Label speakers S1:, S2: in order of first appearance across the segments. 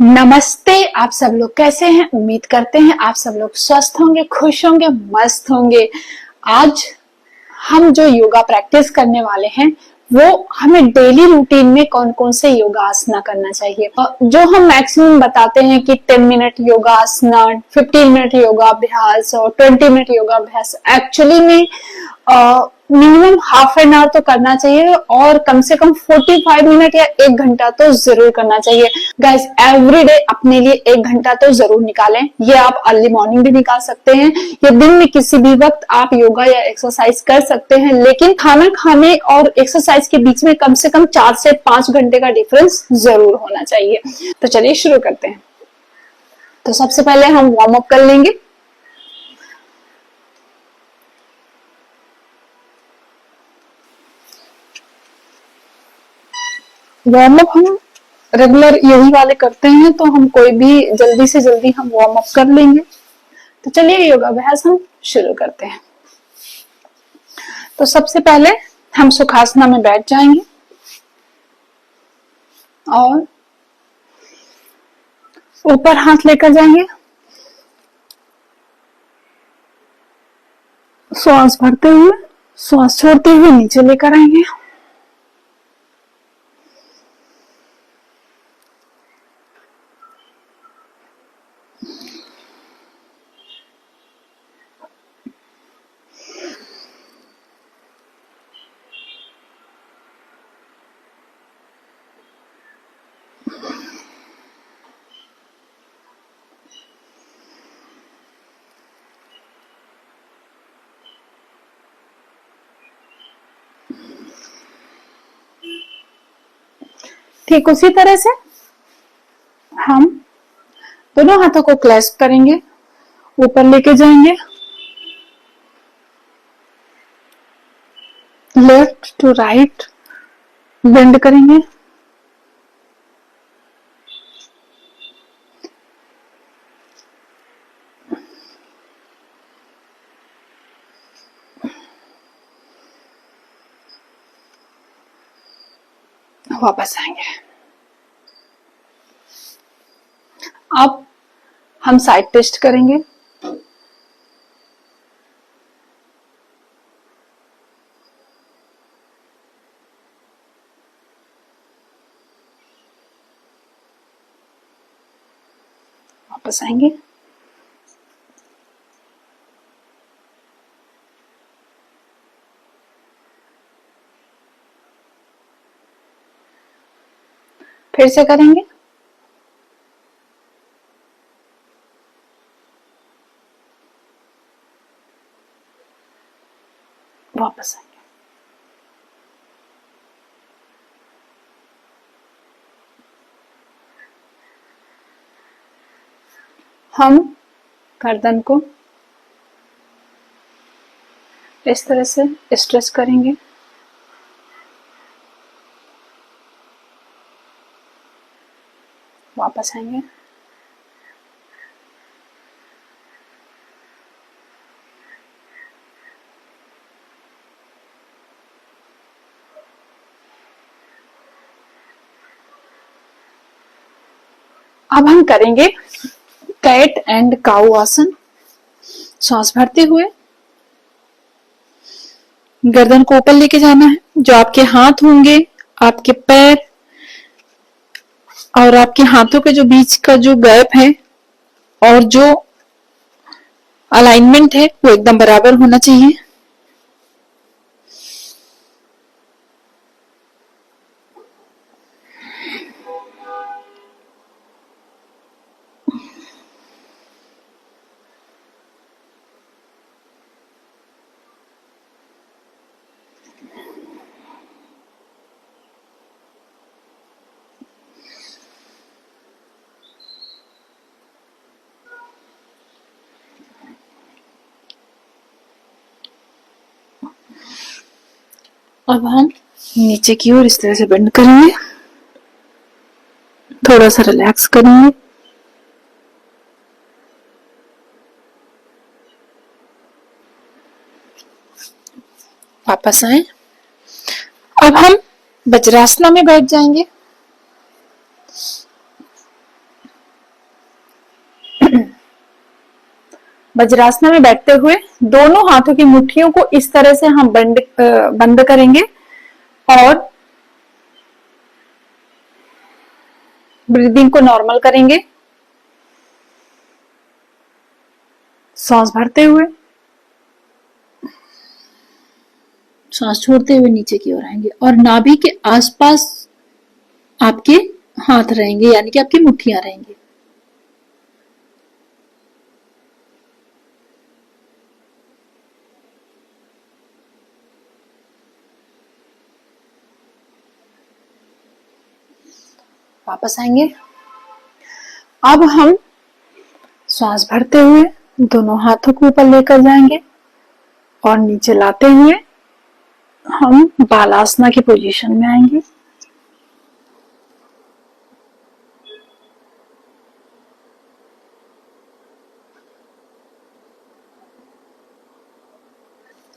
S1: नमस्ते। आप सब लोग कैसे हैं? उम्मीद करते हैं आप सब लोग स्वस्थ होंगे, खुश होंगे, मस्त होंगे। आज हम जो योगा प्रैक्टिस करने वाले हैं वो हमें डेली रूटीन में कौन कौन से योगासना करना चाहिए। जो हम मैक्सिमम बताते हैं कि 10 मिनट योगासना, 15 मिनट योगाभ्यास और 20 मिनट योगाभ्यास, एक्चुअली में मिनिमम हाफ एन आवर तो करना चाहिए और कम से कम 45 मिनट या 1 घंटा तो जरूर करना चाहिए। गाइस, एवरी डे अपने लिए 1 घंटा तो जरूर निकालें। ये आप अर्ली मॉर्निंग भी निकाल सकते हैं या दिन में किसी भी वक्त आप योगा या एक्सरसाइज कर सकते हैं, लेकिन खाना खाने और एक्सरसाइज के बीच में कम से कम 4 से 5 घंटे का डिफरेंस जरूर होना चाहिए। तो चलिए शुरू करते हैं। तो सबसे पहले हम वार्म अप कर लेंगे। वार्म अप हम रेगुलर यही वाले करते हैं, तो हम कोई भी जल्दी से जल्दी हम वार्म अप कर लेंगे। तो चलिए योगाभ्यास हम शुरू करते हैं। तो सबसे पहले हम सुखासना में बैठ जाएंगे और ऊपर हाथ लेकर जाएंगे। श्वास भरते हुए श्वास छोड़ते हुए नीचे लेकर आएंगे। ठीक उसी तरह से हम दोनों हाथों को क्लैस्प करेंगे, ऊपर लेके जाएंगे, लेफ्ट टू राइट बेंड करेंगे। वापस आएंगे। अब हम साइड ट्विस्ट करेंगे। वापस आएंगे। फिर से करेंगे। वापस आएंगे। हम गर्दन को इस तरह से स्ट्रेच करेंगे। वापस आएंगे। अब हम करेंगे कैट एंड काऊ आसन। सांस भरते हुए गर्दन को ऊपर लेके जाना है। जो आपके हाथ होंगे, आपके पैर और आपके हाथों के जो बीच का जो गैप है और जो अलाइनमेंट है वो एकदम बराबर होना चाहिए। अब हम नीचे की ओर इस तरह से बेंड करेंगे, थोड़ा सा रिलैक्स करेंगे। वापस आए। अब हम वज्रासना में बैठ जाएंगे। वज्रासन में बैठते हुए दोनों हाथों की मुट्ठियों को इस तरह से हम बंद करेंगे और ब्रीदिंग को नॉर्मल करेंगे। सांस भरते हुए, सांस छोड़ते हुए नीचे की ओर आएंगे और नाभि के आसपास आपके हाथ रहेंगे, यानी कि आपकी मुट्ठियां रहेंगी। वापस आएंगे। अब हम सांस भरते हुए दोनों हाथों को ऊपर लेकर जाएंगे और नीचे लाते हुए हम बालासना की पोजीशन में आएंगे।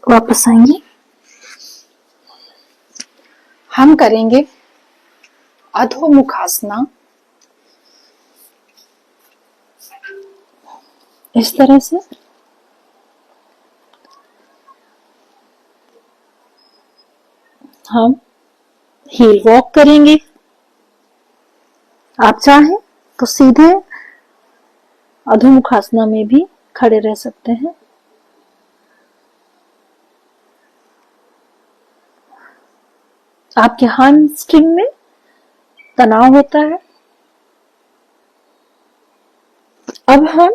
S1: वापस आएंगे। हम करेंगे अधोमुखासना, इस तरह से। हम हील वॉक करेंगे। आप चाहें तो सीधे अधोमुखासना में भी खड़े रह सकते हैं। आपके हैमस्ट्रिंग में तनाव होता है। अब हम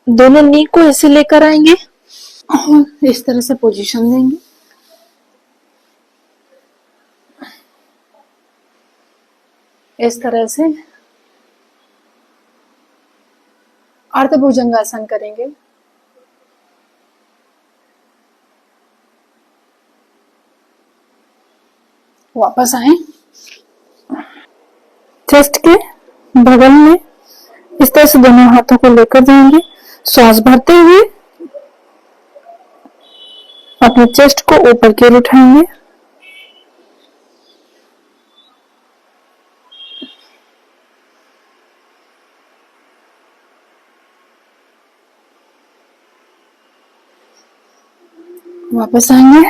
S1: दोनों नी को ऐसे लेकर आएंगे और इस तरह से पोजीशन देंगे। इस तरह से अर्धभुजंगासन करेंगे। वापस आए। चेस्ट के बगल में इस तरह से दोनों हाथों को लेकर जाएंगे। सांस भरते हुए अपने चेस्ट को ऊपर की ओर उठाएंगे। वापस आएंगे।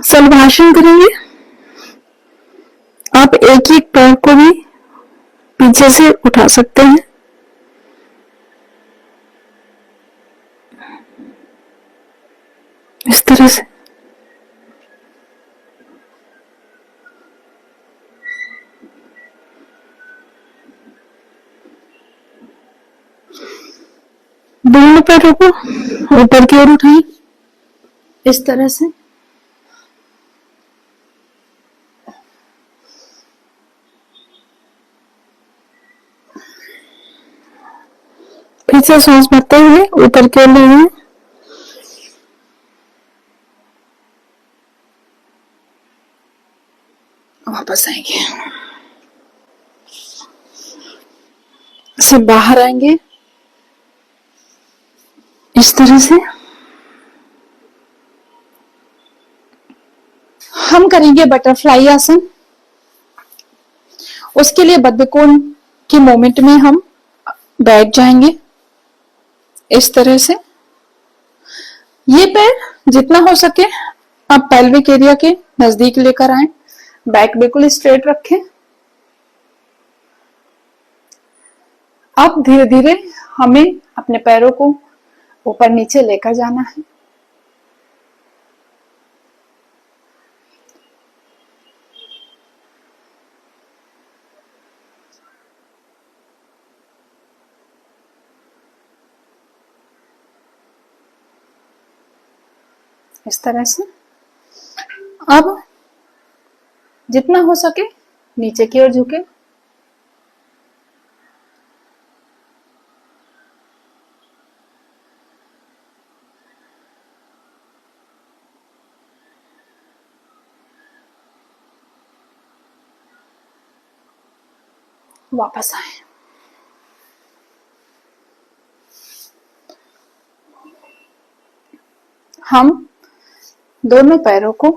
S1: सलभाषण करेंगे। आप एक ही पैर को भी पीछे से उठा सकते हैं। इस तरह से। दोनों पैरों को ऊपर की ओर उठाएं, इस तरह से। फिर से सांस भरते हुए ऊपर की ओर ले जाएं। वापस आएंगे। से बाहर आएंगे, इस तरह से। हम करेंगे बटरफ्लाई आसन। उसके लिए बद्धकोण की मोमेंट में हम बैठ जाएंगे, इस तरह से। ये पैर जितना हो सके आप पेल्विक एरिया के नजदीक लेकर आए। बैक बिल्कुल स्ट्रेट रखें। अब धीरे धीरे हमें अपने पैरों को ऊपर नीचे लेकर जाना है। इस तरह से। अब जितना हो सके नीचे की ओर झुके। वापस आए। हम दोनों पैरों को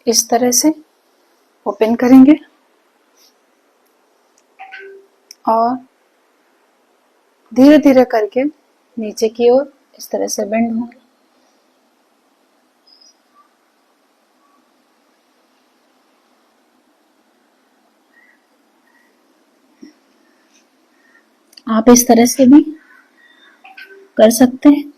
S1: इस तरह से ओपन करेंगे। और धीरे धीरे करके नीचे की ओर इस तरह से बेंड होंगे। आप इस तरह से भी कर सकते हैं।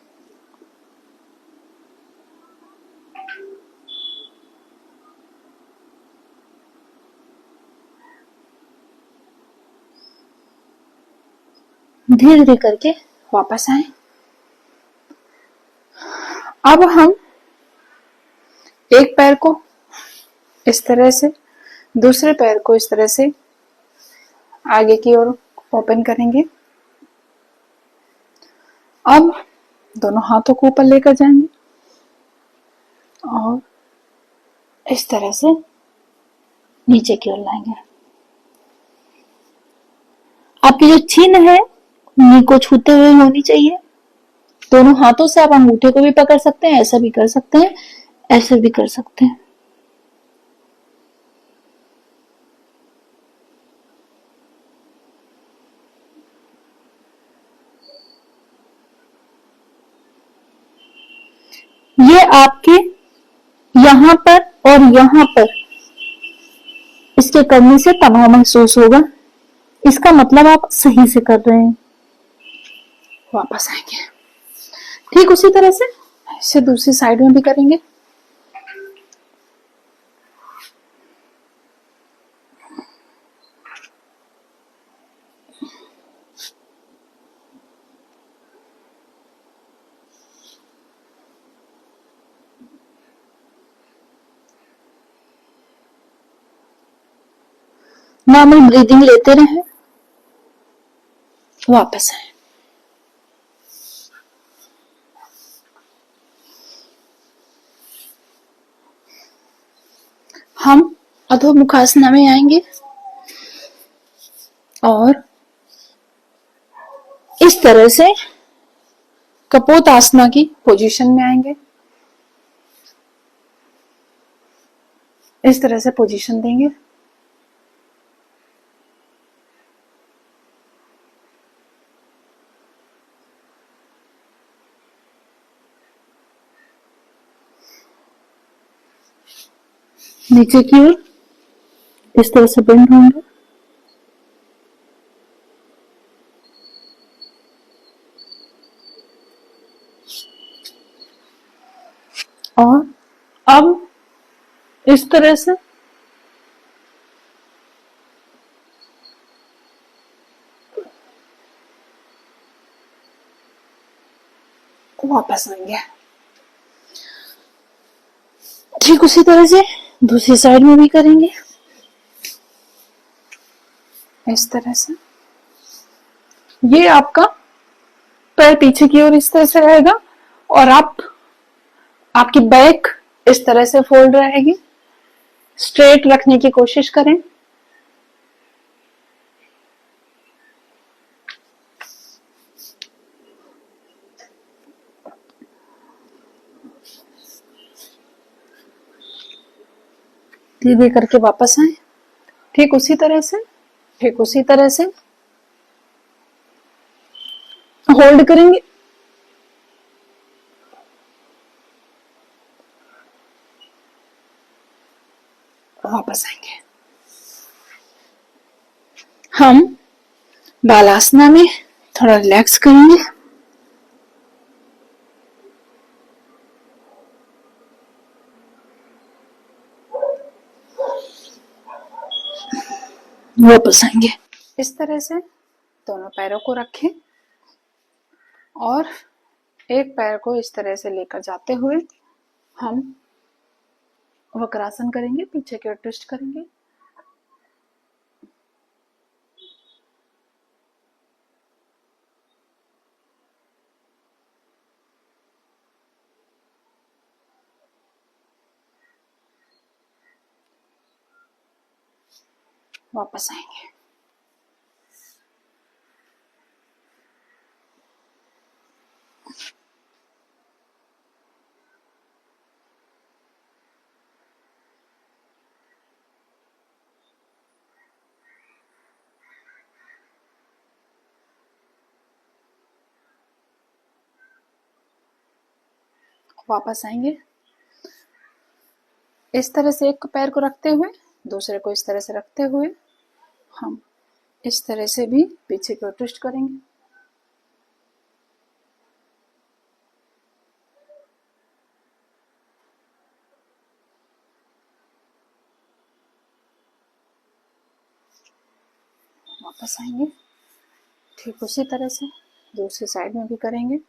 S1: धीरे धीरे करके वापस आए। अब हम एक पैर को इस तरह से, दूसरे पैर को इस तरह से आगे की ओर ओपन करेंगे। अब दोनों हाथों को ऊपर लेकर जाएंगे और इस तरह से नीचे की ओर लाएंगे। आपकी जो चिन्ह है नी को छूते हुए होनी चाहिए। दोनों हाथों से आप अंगूठे को भी पकड़ सकते हैं, ऐसा भी कर सकते हैं, ऐसे भी कर सकते हैं। ये आपके यहां पर और यहां पर इसके करने से तनाव महसूस होगा, इसका मतलब आप सही से कर रहे हैं। वापस आएंगे। ठीक उसी तरह से इसे दूसरी साइड में भी करेंगे। नॉर्मल ब्रीदिंग लेते रहें। वापस आए। हम अधोमुखासना में आएंगे और इस तरह से कपोतासना की पोजीशन में आएंगे। इस तरह से पोजीशन देंगे। नीचे की ओर इस तरह से बेंड होंगे और अब इस तरह से वापस आएंगे। ठीक उसी तरह से दूसरी साइड में भी करेंगे। इस तरह से ये आपका पैर पीछे की ओर इस तरह से रहेगा और आपकी बैक इस तरह से फोल्ड रहेगी। स्ट्रेट रखने की कोशिश करें। धीरे धीरे करके वापस आए। ठीक उसी तरह से, ठीक उसी तरह से होल्ड करेंगे। वापस आएंगे। हम बालासना में थोड़ा रिलैक्स करेंगे। वापस आएंगे। इस तरह से दोनों पैरों को रखें और एक पैर को इस तरह से लेकर जाते हुए हम वक्रासन करेंगे। पीछे की ओर ट्विस्ट करेंगे। वापस आएंगे। वापस आएंगे। इस तरह से एक पैर को रखते हुए दूसरे को इस तरह से रखते हुए हम इस तरह से भी पीछे की ओर ट्विस्ट करेंगे। वापस आएंगे। ठीक उसी तरह से दूसरी साइड में भी करेंगे।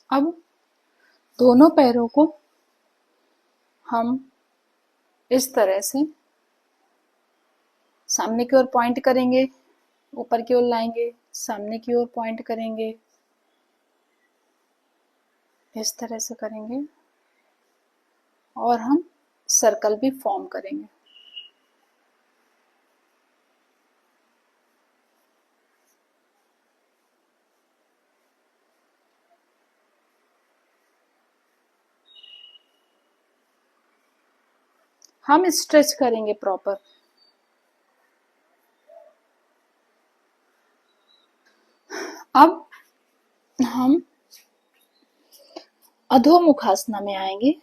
S1: अब दोनों पैरों को हम इस तरह से सामने की ओर पॉइंट करेंगे, ऊपर की ओर लाएंगे, सामने की ओर पॉइंट करेंगे, इस तरह से करेंगे और हम सर्कल भी फॉर्म करेंगे। हम स्ट्रेच करेंगे प्रॉपर। अब हम अधोमुखासना में आएंगे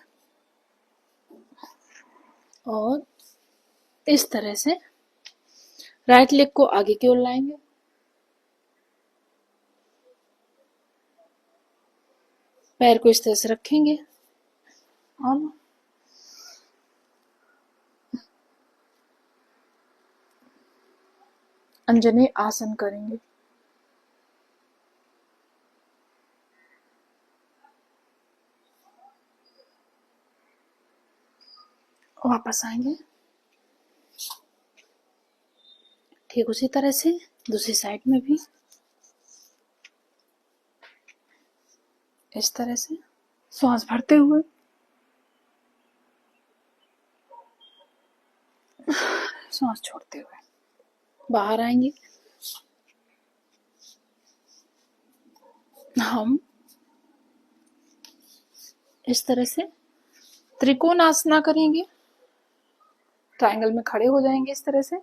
S1: और इस तरह से राइट लेग को आगे की ओर लाएंगे, पैर को इस तरह से रखेंगे। अब अंजनी आसन करेंगे। वापस आएंगे। ठीक उसी तरह से दूसरी साइड में भी इस तरह से श्वास भरते हुए श्वास छोड़ते हुए बाहर आएंगे। हम इस तरह से त्रिकोण आसना करेंगे। ट्रायंगल में खड़े हो जाएंगे इस तरह से,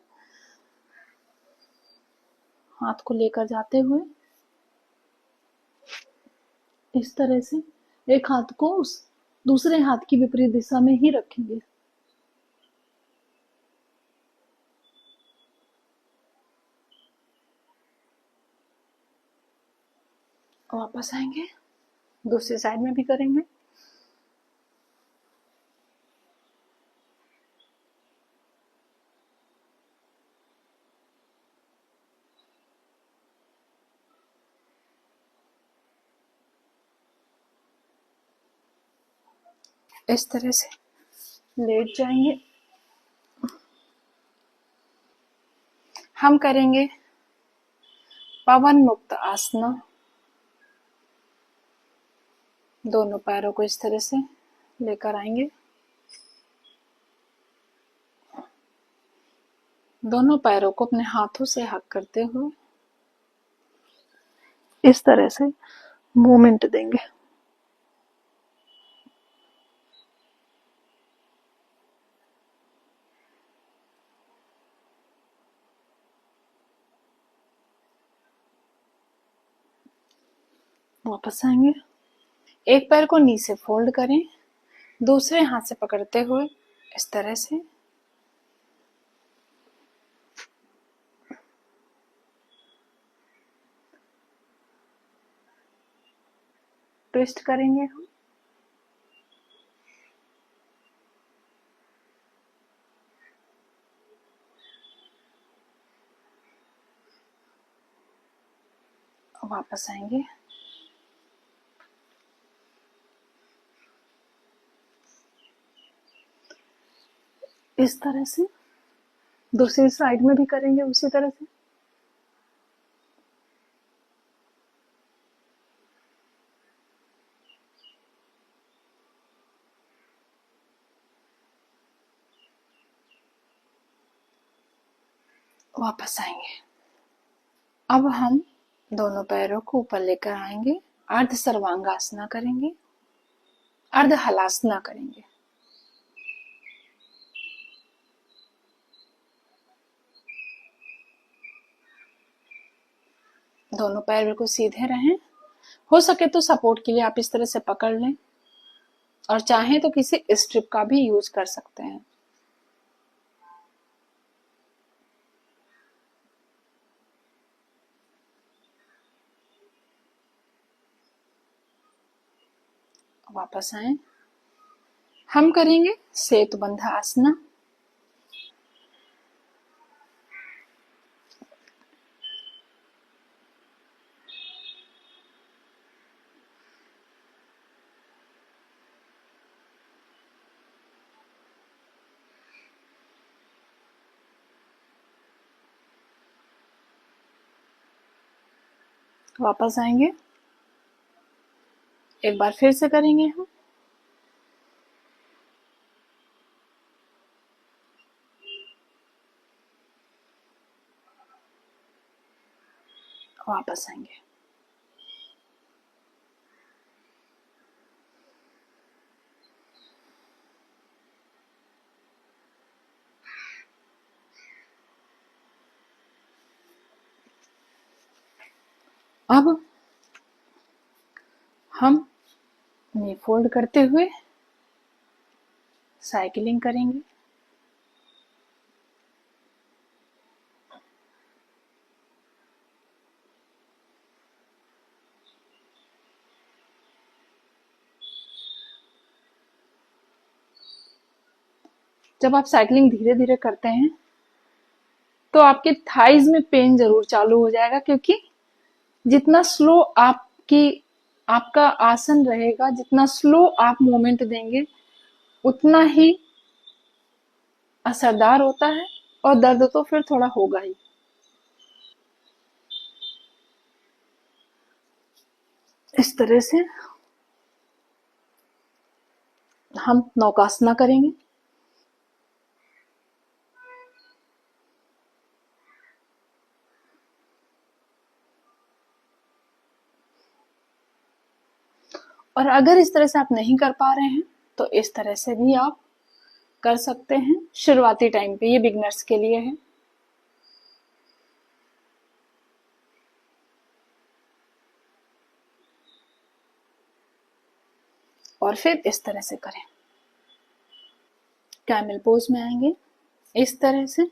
S1: हाथ को लेकर जाते हुए इस तरह से एक हाथ को उस दूसरे हाथ की विपरीत दिशा में ही रखेंगे। वापस आएंगे, दूसरी साइड में भी करेंगे। इस तरह से लेट जाएंगे। हम करेंगे पवन मुक्त आसना। दोनों पैरों को इस तरह से लेकर आएंगे, दोनों पैरों को अपने हाथों से हक करते हुए इस तरह से मूवमेंट देंगे। वापस आएंगे। एक पैर को नी से फोल्ड करें, दूसरे हाथ से पकड़ते हुए इस तरह से ट्विस्ट करेंगे हम। वापस आएंगे। इस तरह से दूसरी साइड में भी करेंगे उसी तरह से। वापस आएंगे। अब हम दोनों पैरों को ऊपर लेकर आएंगे, अर्ध सर्वांगासना करेंगे। अर्ध हलासना करेंगे। दोनों पैर बिल्कुल सीधे रहें। हो सके तो सपोर्ट के लिए आप इस तरह से पकड़ लें, और चाहें तो किसी स्ट्रिप का भी यूज कर सकते हैं। वापस आए। हम करेंगे सेतुबंध आसना। वापस आएंगे, एक बार फिर से करेंगे हम। वापस आएंगे। अब हम नी फोल्ड करते हुए साइकिलिंग करेंगे। जब आप साइकिलिंग धीरे धीरे करते हैं तो आपके थाइज में पेन जरूर चालू हो जाएगा, क्योंकि जितना स्लो आपका आसन रहेगा, जितना स्लो आप मूवमेंट देंगे, उतना ही असरदार होता है, और दर्द तो फिर थोड़ा होगा ही। इस तरह से हम नौकासना करेंगे। और अगर इस तरह से आप नहीं कर पा रहे हैं तो इस तरह से भी आप कर सकते हैं। शुरुआती टाइम पे ये बिगनर्स के लिए है। और फिर इस तरह से करें। कैमल पोज में आएंगे। इस तरह से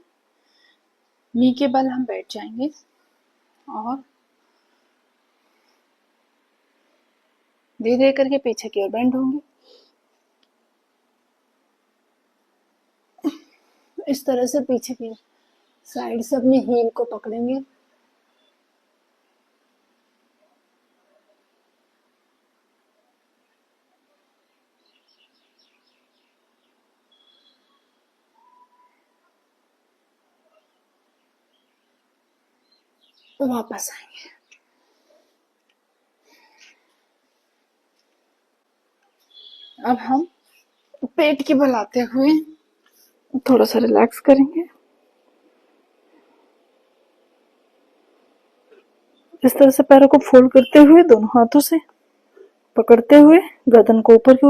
S1: नी के बल हम बैठ जाएंगे और धीरे धीरे करके पीछे की ओर बेंड होंगे। इस तरह से पीछे की साइड से अपनी हील को पकड़ेंगे। तो वापस आएंगे। अब हम पेट की बल आते हुए थोड़ा सा रिलैक्स करेंगे। इस तरह से पैरों को फोल्ड करते हुए दोनों हाथों से पकड़ते हुए गर्दन को ऊपर की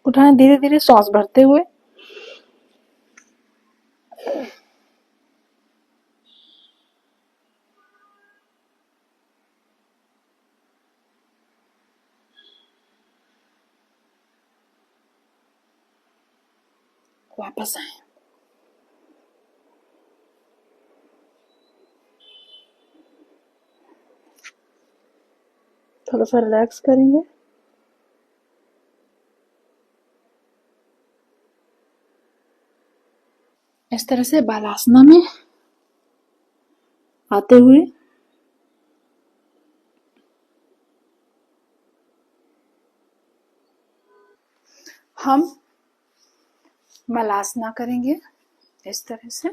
S1: उठाएं, धीरे धीरे सांस भरते हुए। वापस आए। थोड़ा सा रिलैक्स करेंगे। इस तरह से बालासना में आते हुए हम मलासना करेंगे। इस तरह से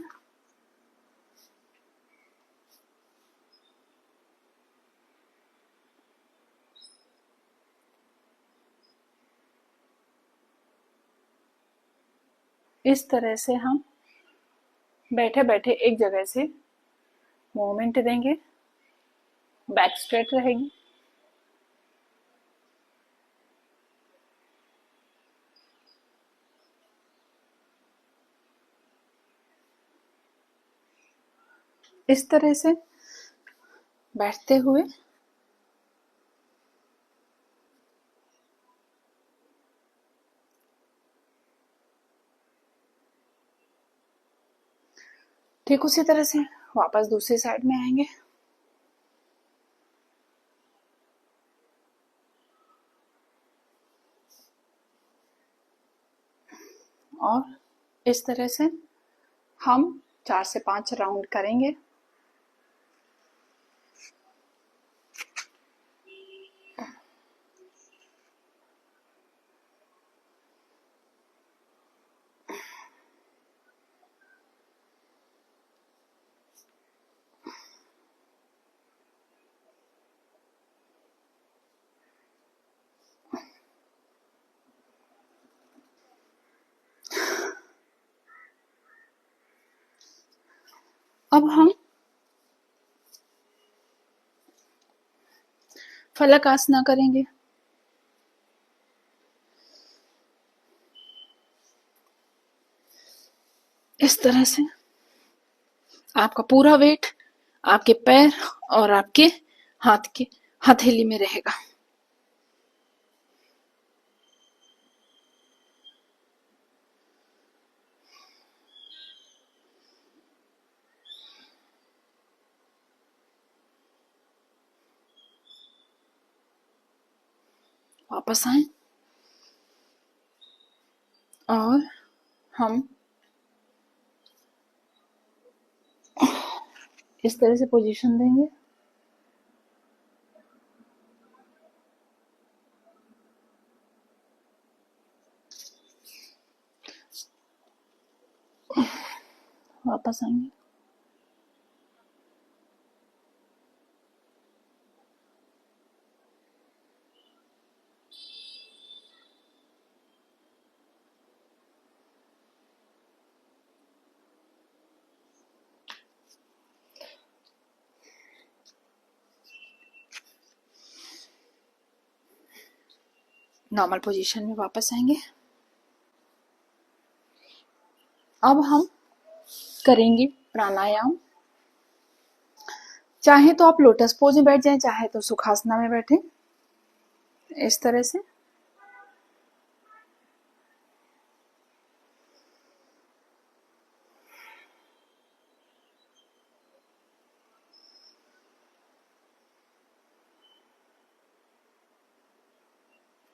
S1: हम बैठे बैठे एक जगह से मूवमेंट देंगे। बैक स्ट्रेट रहेगी। इस तरह से बैठते हुए ठीक उसी तरह से वापस दूसरी साइड में आएंगे। और इस तरह से हम 4 से 5 राउंड करेंगे। अब हम फलक आसना करेंगे। इस तरह से आपका पूरा वेट आपके पैर और आपके हाथ के हथेली में रहेगा। वापस आए और हम इस तरह से पोजीशन देंगे। वापस आएंगे। नॉर्मल पोजीशन में वापस आएंगे। अब हम करेंगे प्राणायाम। चाहे तो आप लोटस पोज में बैठ जाएं, चाहे तो सुखासना में बैठे। इस तरह से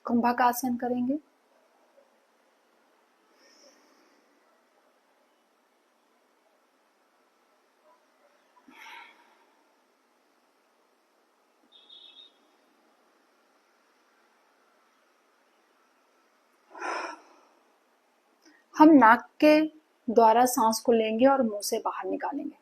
S1: कुंभकासन करेंगे। हम नाक के द्वारा सांस को लेंगे और मुंह से बाहर निकालेंगे।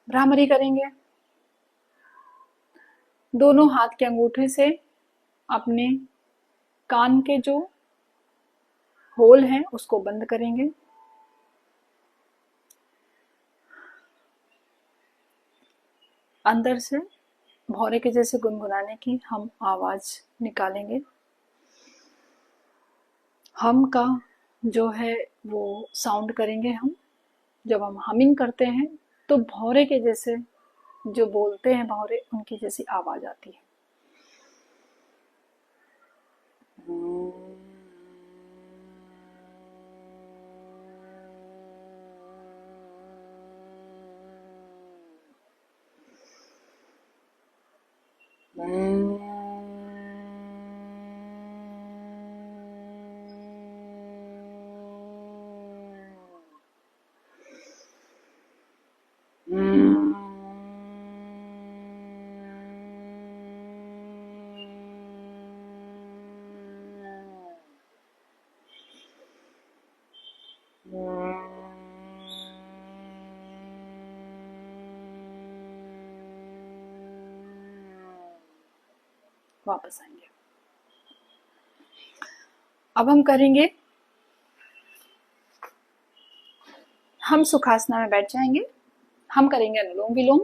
S1: भ्रामरी करेंगे। दोनों हाथ के अंगूठे से अपने कान के जो होल है उसको बंद करेंगे। अंदर से भौरे के जैसे गुनगुनाने की हम आवाज निकालेंगे। हम का जो है वो साउंड करेंगे हम। जब हम हमिंग करते हैं तो भौरे के जैसे जो बोलते हैं भौरे उनकी जैसी आवाज आती है। वापस आएंगे। अब हम करेंगे, हम सुखासना में बैठ जाएंगे। हम करेंगे अनुलोम विलोम।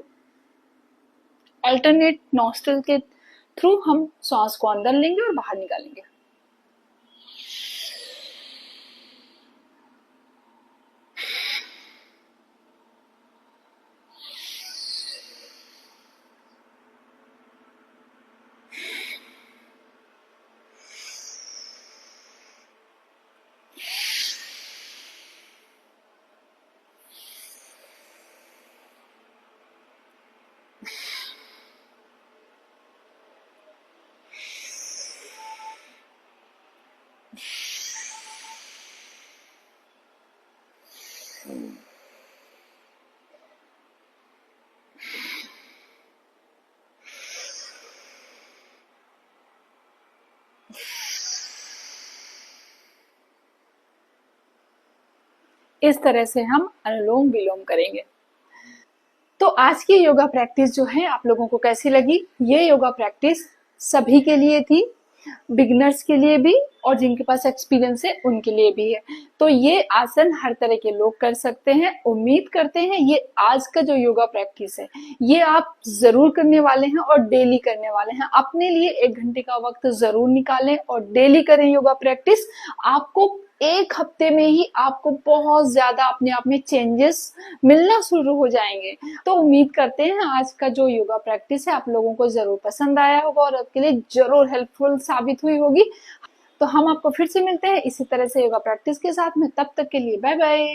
S1: अल्टरनेट नॉस्ट्रल के थ्रू हम सांस को अंदर लेंगे और बाहर निकालेंगे। इस तरह से हम अनुलोम विलोम करेंगे। तो आज की योगा प्रैक्टिस जो है आप लोगों को कैसी लगी? ये योगा प्रैक्टिस सभी के लिए थी, बिगिनर्स के लिए भी और जिनके पास एक्सपीरियंस है उनके लिए भी है। तो ये आसन हर तरह के लोग कर सकते हैं। उम्मीद करते हैं ये आज का जो योगा प्रैक्टिस है ये आप जरूर करने वाले हैं और डेली करने वाले हैं। अपने लिए 1 घंटे का वक्त जरूर निकालें और डेली करें योगा प्रैक्टिस। आपको 1 हफ्ते में ही आपको बहुत ज्यादा अपने आप में चेंजेस मिलना शुरू हो जाएंगे। तो उम्मीद करते हैं आज का जो योगा प्रैक्टिस है आप लोगों को जरूर पसंद आया होगा और आपके लिए जरूर हेल्पफुल साबित हुई होगी। तो हम आपको फिर से मिलते हैं इसी तरह से योगा प्रैक्टिस के साथ में। तब तक के लिए बाय बाय।